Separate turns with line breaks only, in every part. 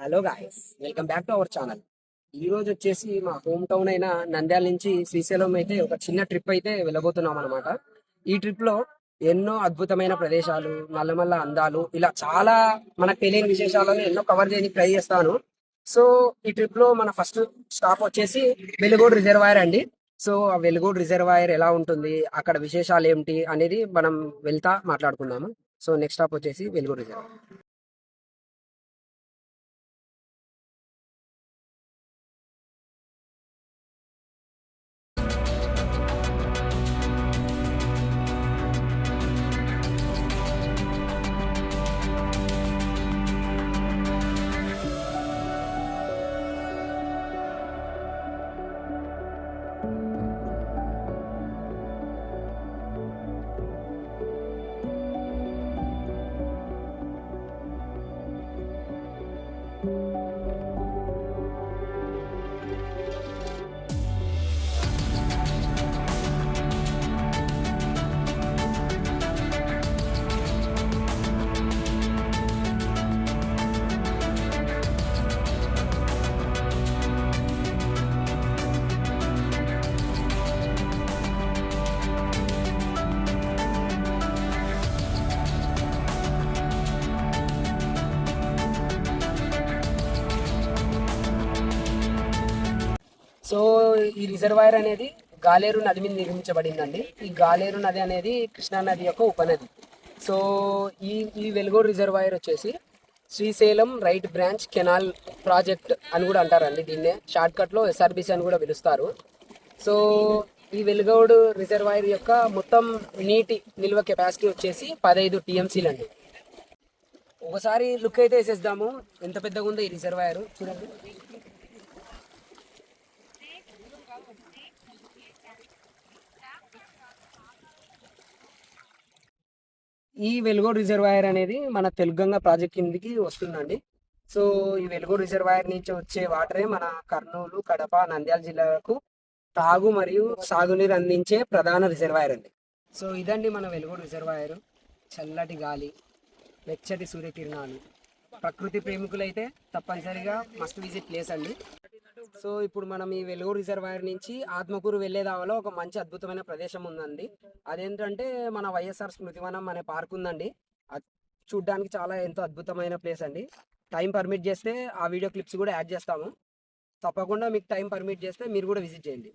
Hello guys, welcome back to our channel. ఈ రోజు వచ్చేసి మా హోమ్ టౌన్ అయిన నంద్యాల నుంచి శ్రీశైలం అయితే ఒక చిన్న ట్రిప్ అయితే వెళ్ళబోతున్నాం అనమాట. ఈ ట్రిప్ లో ఎన్నో అద్భుతమైన ప్రదేశాలు, నల్లమల్ల అందాలు, ఇలా చాలా మనకు తెలియని విశేషాలను ఎన్నో కవర్ చేయడానికి ట్రై చేస్తాను. సో ఈ ట్రిప్ లో మన ఫస్ట్ స్టాప్ వచ్చేసి వెలుగోడు రిజర్వాయర్ అండి. సో ఆ వెలుగోడు రిజర్వాయర్ ఎలా ఉంటుంది, అక్కడ విశేషాలు ఏమిటి అనేది మనం వెళ్తా మాట్లాడుకుందాము. సో నెక్స్ట్ స్టాప్ వచ్చేసి వెలుగోడు రిజర్వాయర్. సో ఈ రిజర్వాయర్ అనేది గాలేరు నది మీద నిర్మించబడిందండి. ఈ గాలేరు నది అనేది కృష్ణా నది యొక్క ఉపనది. సో ఈ ఈ వెలుగోడు రిజర్వాయర్ వచ్చేసి Srisailam right branch canal project అని కూడా అంటారండి. దీన్నే షార్ట్కట్లో ఎస్ఆర్బిసి అని కూడా పిలుస్తారు. సో ఈ వెలుగోడు రిజర్వాయర్ యొక్క మొత్తం నీటి నిల్వ కెపాసిటీ వచ్చేసి 15 టీఎంసీలు అండి. ఒకసారి లుక్ అయితే వేసేద్దాము, ఎంత పెద్దగా ఉందో ఈ రిజర్వాయర్ చూడండి. ఈ వెలుగోడు రిజర్వాయర్ అనేది మన తెలుగంగ ప్రాజెక్ట్ కిందికి వస్తుందండి. సో ఈ వెలుగోడు రిజర్వాయర్ నుంచి వచ్చే వాటరే మన కర్నూలు, కడప, నంద్యాల జిల్లాలకు తాగు మరియు సాగునీరు అందించే ప్రధాన రిజర్వాయర్ అండి. సో ఇదండి మన వెలుగోడు రిజర్వాయర్. చల్లటి గాలి, వెచ్చటి సూర్యకిరణాలు, ప్రకృతి ప్రేమికులైతే తప్పనిసరిగా మస్ట్ విజిట్ ప్లేస్ అండి. సో ఇప్పుడు మనం ఈ వెలుగూరు రిజర్వాయర్ నుంచి ఆత్మకూరు వెళ్లే దావలో ఒక మంచి అద్భుతమైన ప్రదేశం ఉందండి. అదేంటంటే మన వైఎస్ఆర్ స్మృతివనం అనే పార్క్ ఉందండి. అది చూడ్డానికి చాలా ఎంతో అద్భుతమైన ప్లేస్ అండి. టైం పర్మిట్ చేస్తే ఆ వీడియో క్లిప్స్ కూడా యాడ్ చేస్తాము. తప్పకుండా మీకు టైం పర్మిట్ చేస్తే మీరు కూడా విజిట్ చేయండి.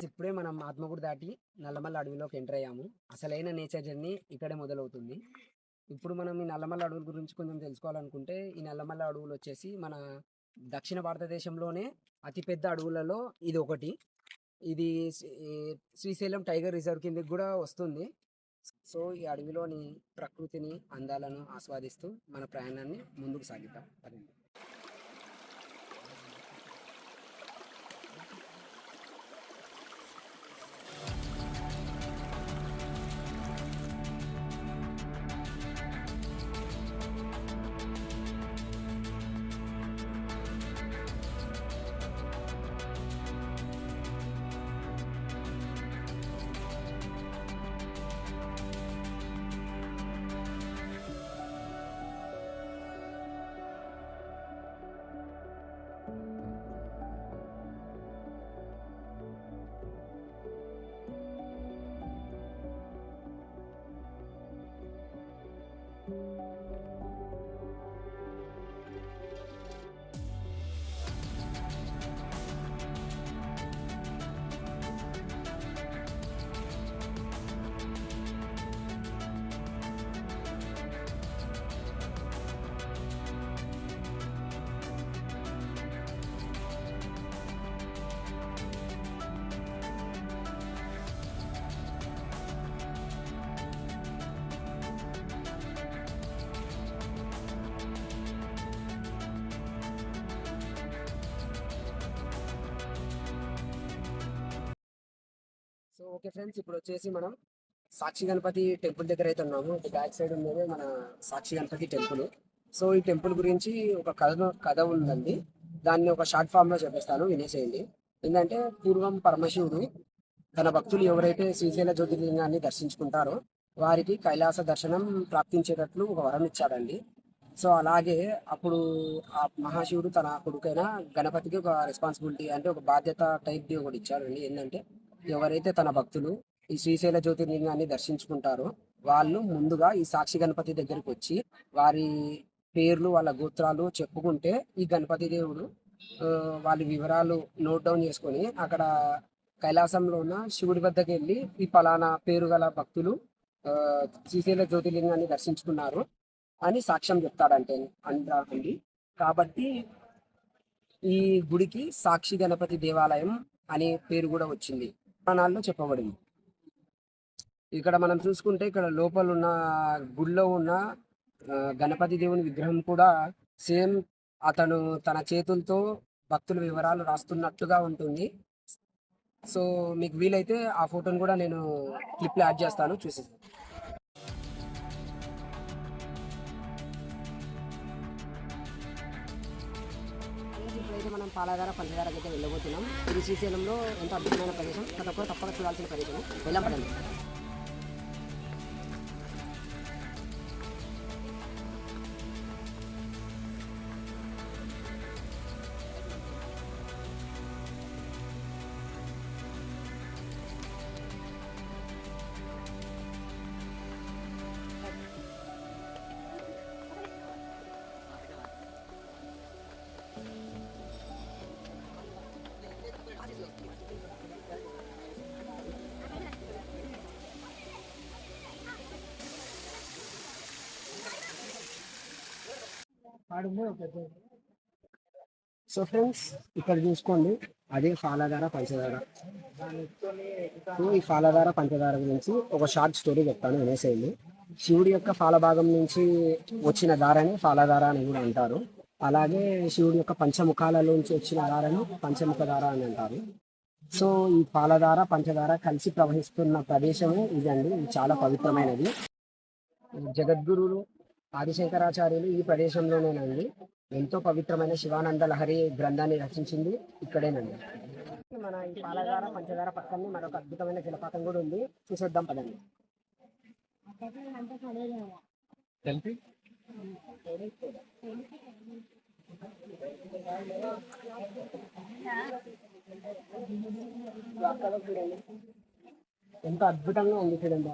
ఇప్పుడే మనం ఆత్మకూరు దాటి నల్లమల్ల అడవిలోకి ఎంటర్ అయ్యాము. అసలైన నేచర్ జర్నీ ఇక్కడే మొదలవుతుంది. ఇప్పుడు మనం ఈ నల్లమల్ల అడవుల గురించి కొంచెం తెలుసుకోవాలనుకుంటే, ఈ నల్లమల్ల అడవులు వచ్చేసి మన దక్షిణ భారతదేశంలోనే అతిపెద్ద అడవులలో ఇది ఒకటి. ఇది శ్రీశైలం టైగర్ రిజర్వ్ కిందకి కూడా వస్తుంది. సో ఈ అడవిలోని ప్రకృతిని, అందాలను ఆస్వాదిస్తూ మన ప్రయాణాన్ని ముందుకు సాగిద్దాం. ఓకే ఫ్రెండ్స్, ఇప్పుడు వచ్చేసి మనం సాక్షి గణపతి టెంపుల్ దగ్గర అయితే ఉన్నాము. బ్యాక్ సైడ్ ఉన్నది మన సాక్షి గణపతి టెంపుల్. సో ఈ టెంపుల్ గురించి ఒక కథ ఉందండి. దాన్ని ఒక షార్ట్ ఫామ్ లో చెప్పేస్తాను, వినేసేయండి. ఏంటంటే పూర్వం పరమశివుడు తన భక్తులు ఎవరైతే శ్రీశైల జ్యోతిర్లింగాన్ని దర్శించుకుంటారో వారికి కైలాస దర్శనం ప్రాప్తించేటట్లు ఒక వరం ఇచ్చాడండి. సో అలాగే అప్పుడు ఆ మహాశివుడు తన కొడుకైన గణపతికి ఒక రెస్పాన్సిబిలిటీ, అంటే ఒక బాధ్యత టైప్ది ఒకటి ఇచ్చాడండి. ఏంటంటే ఎవరైతే తన భక్తులు ఈ శ్రీశైల జ్యోతిర్లింగాన్ని దర్శించుకుంటారో వాళ్ళు ముందుగా ఈ సాక్షి గణపతి దగ్గరికి వచ్చి వారి పేర్లు వాళ్ళ గోత్రాలు చెప్పుకుంటే ఈ గణపతి దేవుడు వాళ్ళ వివరాలు నోట్ డౌన్ చేసుకొని అక్కడ కైలాసంలో ఉన్న శివుడి వద్దకు వెళ్ళి ఈ పలానా పేరు గల భక్తులు శ్రీశైల జ్యోతిర్లింగాన్ని దర్శించుకున్నారు అని సాక్ష్యం చెప్తాడంటే అండి. కాబట్టి ఈ గుడికి సాక్షి గణపతి దేవాలయం అనే పేరు కూడా వచ్చింది, పురాణాల్లో చెప్పబడింది. ఇక్కడ మనం చూసుకుంటే ఇక్కడ లోపల ఉన్న గుడిలో ఉన్న గణపతి దేవుని విగ్రహం కూడా సేమ్ అతను తన చేతులతో భక్తుల వివరాలు రాస్తున్నట్టుగా ఉంటుంది. సో మీకు వీలైతే ఆ ఫోటోని కూడా నేను క్లిప్లో యాడ్ చేస్తాను, చూసేసి. ఇప్పుడైతే మనం పాలాధార పంచదారకి అయితే వెళ్ళబోతున్నాం. ఇది శ్రీశైలంలో ఎంతో అద్భుతమైన ప్రదేశం, ప్రతి ఒక్కరు తప్పక చూడాల్సిన ప్రదేశం. వెళ్ళాం పడండి. సో ఫ్రెండ్స్, ఇక్కడ చూసుకోండి, అదే ఫాలధార పంచదార. ఈ ఫాలధార పంచదార గురించి ఒక షార్ట్ స్టోరీ చెప్తాను, వినేసేయండి. శివుడి యొక్క ఫాలభాగం నుంచి వచ్చిన దారని ఫాలధార అని కూడా అంటారు. అలాగే శివుడి యొక్క పంచముఖాలలోంచి వచ్చిన దారని పంచముఖ దార అని అంటారు. సో ఈ పాలధార పంచదార కలిసి ప్రవహిస్తున్న ప్రదేశము ఇదండి. ఇది చాలా పవిత్రమైనది. జగద్గురువులు ఆదిశంకరాచార్యులు ఈ ప్రదేశంలోనేనండి ఎంతో పవిత్రమైన శివానంద లహరి గ్రంథాన్ని రచించింది ఇక్కడేనండి. మన ఈ పాలధార పంచదార పక్కనే మరొక అద్భుతమైన జలపాతం కూడా ఉంది, చూసేద్దాం పదండి. ఎంత అద్భుతంగా ఉంది చూడండి.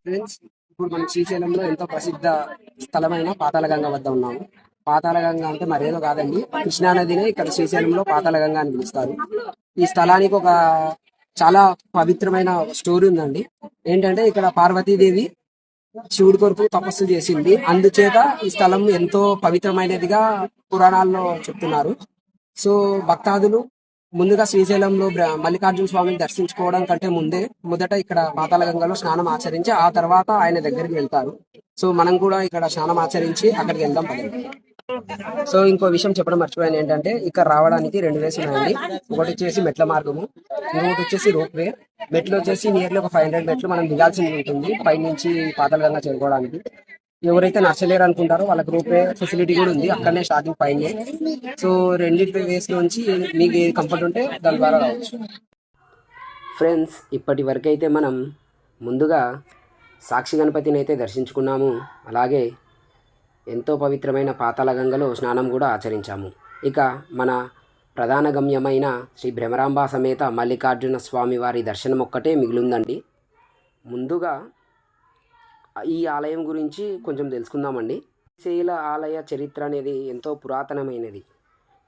ఫ్రెండ్స్, ఇప్పుడు మనం శ్రీశైలంలో ఎంతో ప్రసిద్ధ స్థలమైన పాతాళగంగ వద్ద ఉన్నాము. పాతాళగంగ అంటే మరేదో కాదండి, కృష్ణా నదినే ఇక్కడ శ్రీశైలంలో పాతాళగంగ అని పిలుస్తారు. ఈ స్థలానికి ఒక చాలా పవిత్రమైన స్టోరీ ఉందండి. ఏంటంటే ఇక్కడ పార్వతీదేవి శివుడి కొరకు తపస్సు చేసింది, అందుచేత ఈ స్థలం ఎంతో పవిత్రమైనదిగా పురాణాల్లో చెప్తున్నారు. సో భక్తాదులు ముందుగా శ్రీశైలంలో మల్లికార్జున స్వామిని దర్శించుకోవడం కంటే మొదట ఇక్కడ పాతాళగంగలో స్నానం ఆచరించి ఆ తర్వాత ఆయన దగ్గరికి వెళ్తారు. సో మనం కూడా ఇక్కడ స్నానం ఆచరించి అక్కడికి వెళ్దాం పదండి. సో ఇంకో విషయం చెప్పడం మర్చిపోయాను, ఏంటంటే ఇక్కడ రావడానికి 2 వేస్ ఉన్నాయండి. ఒకటి వచ్చేసి మెట్ల మార్గము, ఇంకొకటి వచ్చేసి రోప్ వే. మెట్లు వచ్చేసి నియర్లీ ఒక 500 మెట్లు మనం దిగాల్సి ఉంటుంది పైనుంచి పాతాళగంగ చేరుకోవడానికి. ఎవరైతే నచ్చలేరు అనుకుంటారో వాళ్ళకి రూపే ఫెసిలిటీ కూడా ఉంది, అక్కడనే స్టార్టింగ్ పైనే. సో రెండింటి వేస్ నుంచి మీకు ఏది కంఫర్ట్ ఉంటే దాని ద్వారా రావచ్చు. ఫ్రెండ్స్, ఇప్పటి వరకు అయితే మనం ముందుగా సాక్షి గణపతిని అయితే దర్శించుకున్నాము, అలాగే ఎంతో పవిత్రమైన పాతాళగంగలో స్నానం కూడా ఆచరించాము. ఇక మన ప్రధాన గమ్యమైన శ్రీ భ్రమరాంబ సమేత మల్లికార్జున స్వామి వారి దర్శనం ఒక్కటే మిగిలిందండి. ముందుగా ఈ ఆలయం గురించి కొంచెం తెలుసుకుందామండి. శ్రీశైల ఆలయ చరిత్ర అనేది ఎంతో పురాతనమైనది.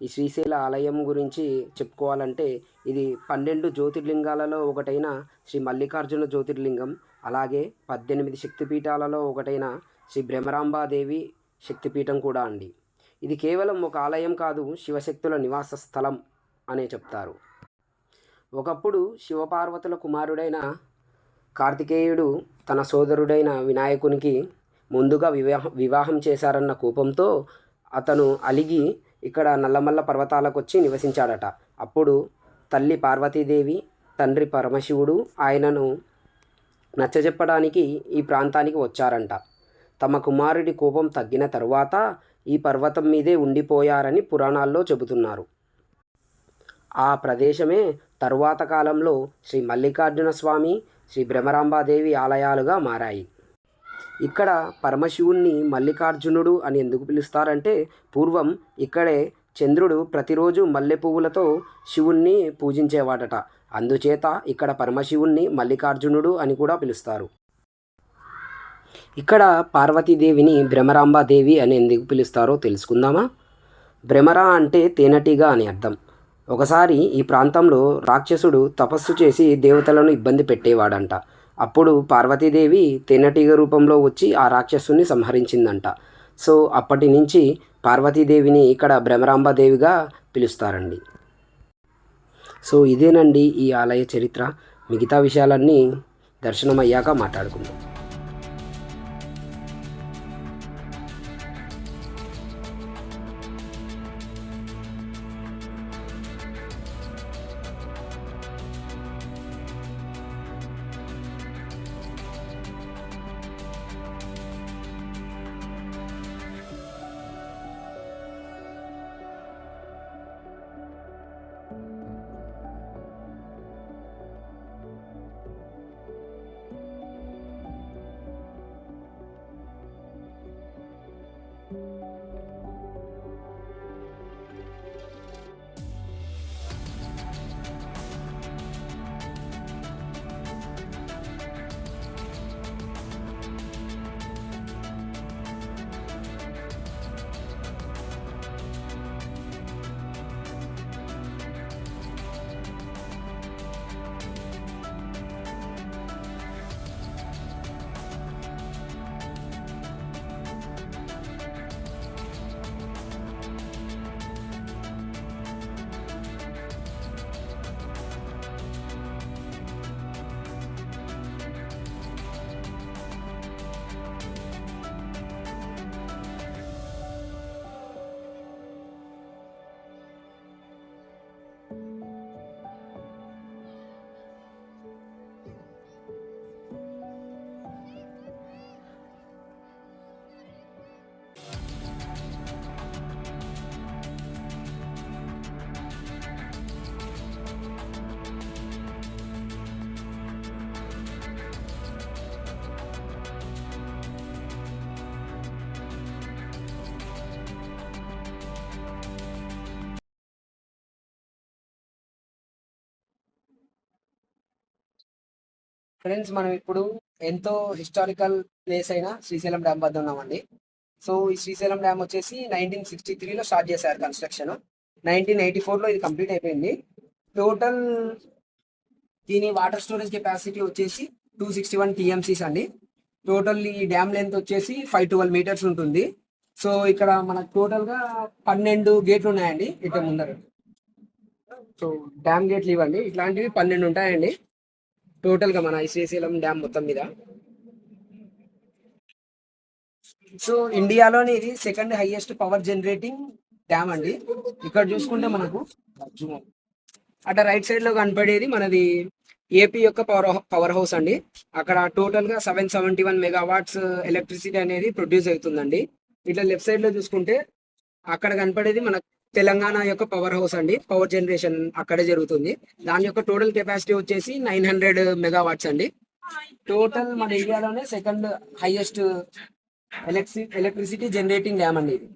ఈ శ్రీశైల ఆలయం గురించి చెప్పుకోవాలంటే ఇది 12 జ్యోతిర్లింగాలలో ఒకటైన శ్రీ మల్లికార్జున జ్యోతిర్లింగం, అలాగే 18 శక్తిపీఠాలలో ఒకటైన శ్రీ భ్రమరాంబాదేవి శక్తిపీఠం కూడా అండి. ఇది కేవలం ఒక ఆలయం కాదు, శివశక్తుల నివాస స్థలం అనే చెప్తారు. ఒకప్పుడు శివపార్వతుల కుమారుడైన కార్తికేయుడు తన సోదరుడైన వినాయకునికి ముందుగా వివాహం చేశారన్న కోపంతో అతను అలిగి ఇక్కడ నల్లమల్ల పర్వతాలకు వచ్చి నివసించాడట. అప్పుడు తల్లి పార్వతీదేవి, తండ్రి పరమశివుడు ఆయనను నచ్చజెప్పడానికి ఈ ప్రాంతానికి వచ్చారంట. తమ కుమారుడి కోపం తగ్గిన తరువాత ఈ పర్వతం మీదే ఉండిపోయారని పురాణాల్లో చెబుతున్నారు. ఆ ప్రదేశమే తరువాత కాలంలో శ్రీ మల్లికార్జున స్వామి, శ్రీ భ్రమరాంబాదేవి ఆలయాలుగా మారాయి. ఇక్కడ పరమశివుణ్ణి మల్లికార్జునుడు అని ఎందుకు పిలుస్తారంటే, పూర్వం ఇక్కడే చంద్రుడు ప్రతిరోజు మల్లె పువ్వులతో శివుణ్ణి పూజించేవాడట. అందుచేత ఇక్కడ పరమశివుణ్ణి మల్లికార్జునుడు అని కూడా పిలుస్తారు. ఇక్కడ పార్వతీదేవిని భ్రమరాంబాదేవి అని ఎందుకు పిలుస్తారో తెలుసుకుందామా? భ్రమర అంటే తేనెటీగ అని అర్థం. ఒకసారి ఈ ప్రాంతంలో రాక్షసుడు తపస్సు చేసి దేవతలను ఇబ్బంది పెట్టేవాడంట. అప్పుడు పార్వతీదేవి తేనెటీగ రూపంలో వచ్చి ఆ రాక్షసుని సంహరించిందంట. సో అప్పటి నుంచి పార్వతీదేవిని ఇక్కడ భ్రమరాంబాదేవిగా పిలుస్తారండి. సో ఇదేనండి ఈ ఆలయ చరిత్ర. మిగతా విషయాలన్నీ దర్శనం అయ్యాక మాట్లాడుకుందాం. ఫ్రెండ్స్, మనం ఇప్పుడు ఎంతో హిస్టారికల్ ప్లేస్ అయిన శ్రీశైలం డ్యామ్ వద్ద ఉన్నామండి. సో ఈ శ్రీశైలం డ్యామ్ వచ్చేసి 1963లో స్టార్ట్ చేశారు కన్స్ట్రక్షన్. 1984లో ఇది కంప్లీట్ అయిపోయింది. టోటల్ దీని వాటర్ స్టోరేజ్ కెపాసిటీ వచ్చేసి 261 టీఎంసీస్ అండి. టోటల్ ఈ డ్యామ్ లెంత్ వచ్చేసి 512 మీటర్స్ ఉంటుంది. సో ఇక్కడ మనకు టోటల్ గా 12 గేట్లు ఉన్నాయండి ఇటు ముందర. సో డ్యామ్ గేట్లు ఇవ్వండి, ఇట్లాంటివి 12 ఉంటాయండి టోటల్ గా మన శ్రీశైలం డ్యామ్ మొత్తం మీద. సో ఇండియాలోని ఇది second highest power generating dam అండి. ఇక్కడ చూసుకుంటే మనకు అట్లా రైట్ సైడ్ లో కనపడేది మనది ఏపీ యొక్క పవర్ హౌస్ అండి. అక్కడ టోటల్ గా 771 మెగావాట్స్ ఎలక్ట్రిసిటీ అనేది ప్రొడ్యూస్ అవుతుందండి. ఇట్లా లెఫ్ట్ సైడ్ లో చూసుకుంటే అక్కడ కనపడేది మన తెలంగాణ యొక్క పవర్ హౌస్ అండి. పవర్ జనరేషన్ అక్కడే జరుగుతుంది. దాని యొక్క టోటల్ కెపాసిటీ వచ్చేసి 900 మెగావాట్స్ అండి. టోటల్ మన ఇండియాలోనే second highest electricity generating dam అండి ఇది.